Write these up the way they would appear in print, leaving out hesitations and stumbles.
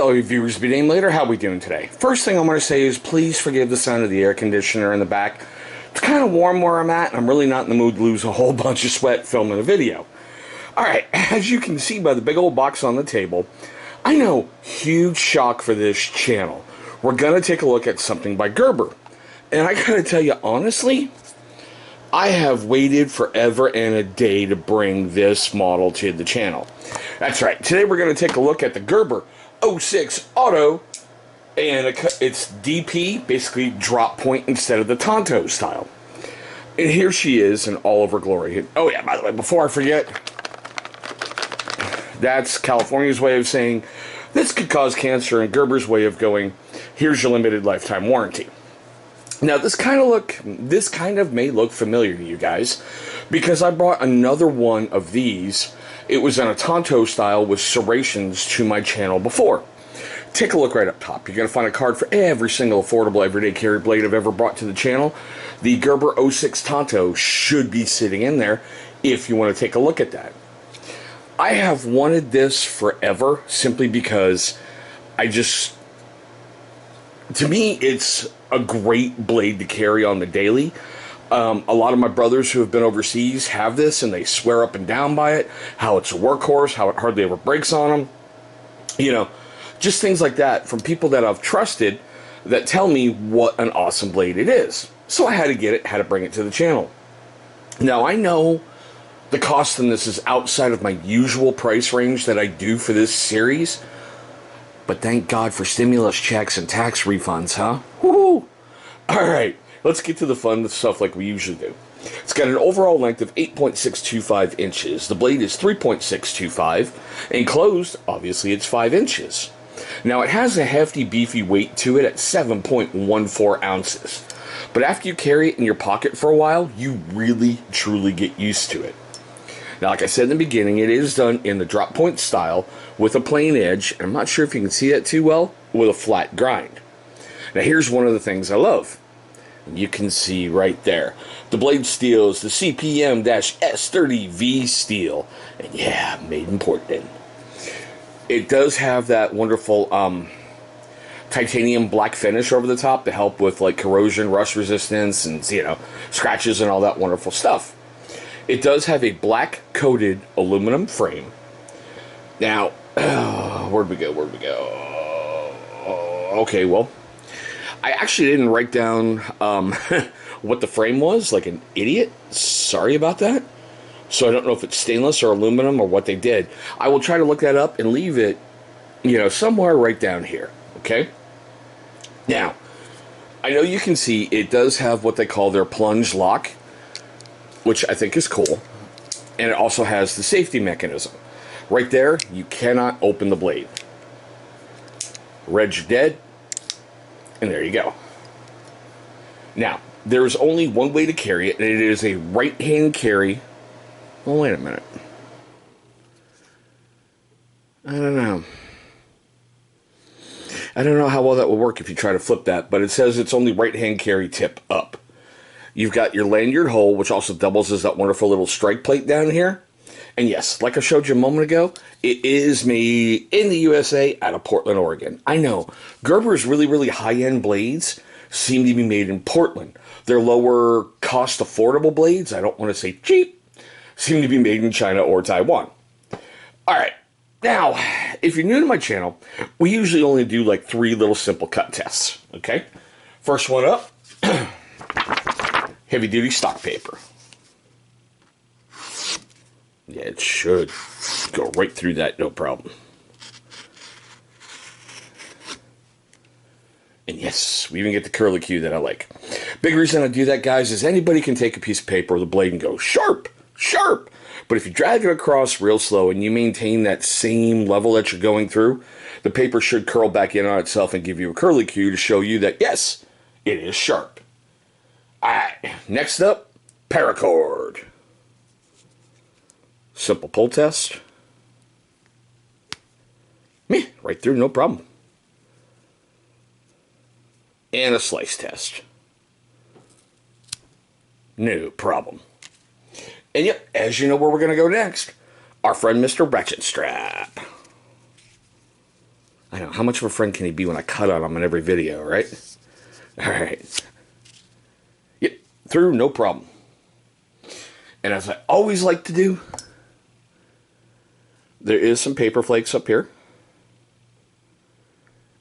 all you viewers to be named later, how we doing today? First thing I'm going to say is please forgive the sound of the air conditioner in the back. It's kind of warm where I'm at, and I'm really not in the mood to lose a whole bunch of sweat filming a video. Alright, as you can see by the big old box on the table, I know, huge shock for this channel. We're going to take a look at something by Gerber. And I gotta tell you, honestly, I have waited forever and a day to bring this model to the channel. That's right, today we're going to take a look at the Gerber 06 Auto, and it's DP, basically drop point instead of the Tonto style. And here she is in all of her glory. Oh yeah, by the way, before I forget, that's California's way of saying this could cause cancer, and Gerber's way of going, here's your limited lifetime warranty. Now, this kind of may look familiar to you guys, because I brought another one of these. It was in a Tonto style with serrations to my channel before. Take a look right up top. You're going to find a card for every single affordable everyday carry blade I've ever brought to the channel. The Gerber 06 Tonto should be sitting in there if you want to take a look at that. I have wanted this forever simply because to me, it's a great blade to carry on the daily. A lot of my brothers who have been overseas have this, and they swear up and down by it, how it's a workhorse, how it hardly ever breaks on them. You know, just things like that from people that I've trusted that tell me what an awesome blade it is. So I had to get it, had to bring it to the channel. Now, I know the cost on this is outside of my usual price range that I do for this series, but thank God for stimulus checks and tax refunds, huh? Woohoo! Alright, let's get to the fun stuff like we usually do. It's got an overall length of 8.625 inches. The blade is 3.625. Enclosed, obviously, it's 5 inches. Now, it has a hefty, beefy weight to it at 7.14 ounces. But after you carry it in your pocket for a while, you really, truly get used to it. Now, like I said in the beginning, it is done in the drop point style with a plain edge. I'm not sure if you can see that too well, with a flat grind. Now, here's one of the things I love. You can see right there. The blade steel is the CPM-S30V steel. And yeah, made in Portland. It does have that wonderful titanium black finish over the top to help with like corrosion, rust resistance, and, you know, scratches and all that wonderful stuff. It does have a black coated aluminum frame. Now, where'd we go? Okay, well, I actually didn't write down what the frame was, like an idiot. Sorry about that. So I don't know if it's stainless or aluminum or what they did. I will try to look that up and leave it, you know, somewhere right down here, okay? Now, I know you can see it does have what they call their plunge lock, which I think is cool. And it also has the safety mechanism. Right there, you cannot open the blade. Red's dead, and there you go. Now, there is only one way to carry it, and it is a right-hand carry. Well, wait a minute. I don't know how well that will work if you try to flip that, but it says it's only right-hand carry tip up. You've got your lanyard hole, which also doubles as that wonderful little strike plate down here. And yes, like I showed you a moment ago, it is made in the USA out of Portland, Oregon. I know, Gerber's really, really high-end blades seem to be made in Portland. Their lower cost affordable blades, I don't want to say cheap, seem to be made in China or Taiwan. Alright, now, if you're new to my channel, we usually only do like 3 little simple cut tests, okay? First one up, heavy-duty stock paper. Yeah, it should go right through that, no problem. And yes, we even get the curlicue that I like. Big reason I do that, guys, is anybody can take a piece of paper with a blade and go sharp, sharp. But if you drag it across real slow and you maintain that same level that you're going through, the paper should curl back in on itself and give you a curlicue to show you that, yes, it is sharp. Alright, next up, paracord. Simple pull test. Meh, right through, no problem. And a slice test. No problem. And yep, as you know where we're going to go next, our friend Mr. Ratchet Strap. I know, how much of a friend can he be when I cut on him in every video, right? Alright. Yep, through, no problem. And as I always like to do, there is some paper flakes up here.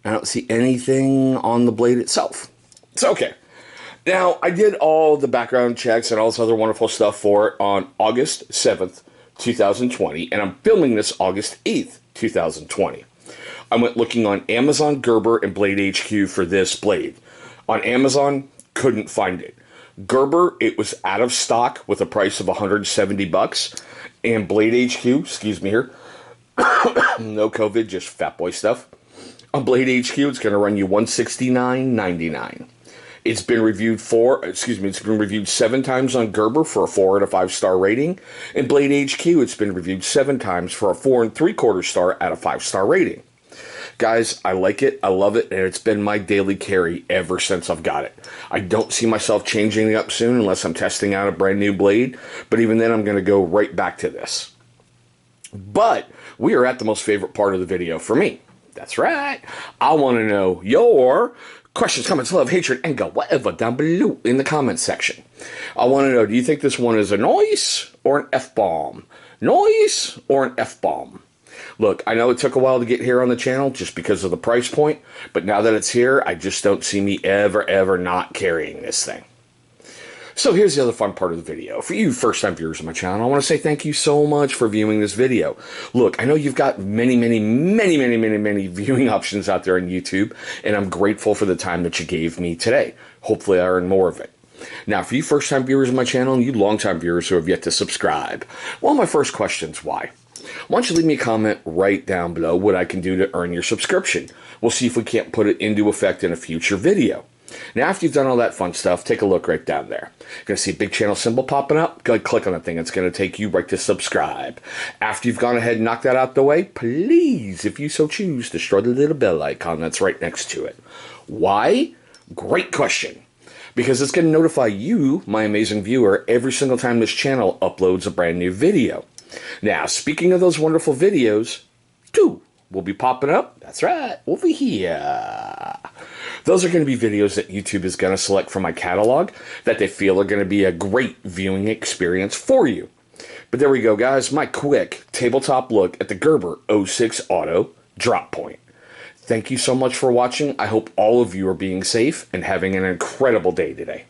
I don't see anything on the blade itself. It's okay. Now, I did all the background checks and all this other wonderful stuff for it on August 7th, 2020, and I'm filming this August 8th, 2020. I went looking on Amazon, Gerber, and Blade HQ for this blade. On Amazon, couldn't find it. Gerber, it was out of stock with a price of $170, and Blade HQ, excuse me here, no COVID, just fat boy stuff. On Blade HQ, it's going to run you $169.99. It's been reviewed it's been reviewed 7 times on Gerber for a 4 out of 5 star rating. And Blade HQ, it's been reviewed 7 times for a 4 3/4 star out of 5 star rating. Guys, I like it, I love it, and it's been my daily carry ever since I've got it. I don't see myself changing it up soon unless I'm testing out a brand new blade, but even then I'm going to go right back to this. But we are at the most favorite part of the video for me. That's right. I want to know your questions, comments, love, hatred, anger, whatever, down below in the comments section. I want to know, do you think this one is a noise or an F-bomb? Noise or an F-bomb? Look, I know it took a while to get here on the channel just because of the price point, but now that it's here, I just don't see me ever not carrying this thing. So here's the other fun part of the video. For you first-time viewers of my channel, I want to say thank you so much for viewing this video. Look, I know you've got many viewing options out there on YouTube, and I'm grateful for the time that you gave me today. Hopefully I earn more of it. Now, for you first-time viewers of my channel and you long-time viewers who have yet to subscribe, well, my first question is why? Why don't you leave me a comment right down below what I can do to earn your subscription? We'll see if we can't put it into effect in a future video. Now, after you've done all that fun stuff, take a look right down there. You're going to see a big channel symbol popping up. Go ahead, click on that thing. It's going to take you right to subscribe. After you've gone ahead and knocked that out the way, please, if you so choose, destroy the little bell icon that's right next to it. Why? Great question. Because it's going to notify you, my amazing viewer, every single time this channel uploads a brand new video. Now, speaking of those wonderful videos, 2 will be popping up. That's right, over here. Those are going to be videos that YouTube is going to select from my catalog that they feel are going to be a great viewing experience for you. But there we go, guys. My quick tabletop look at the Gerber 06 Auto Drop Point. Thank you so much for watching. I hope all of you are being safe and having an incredible day today.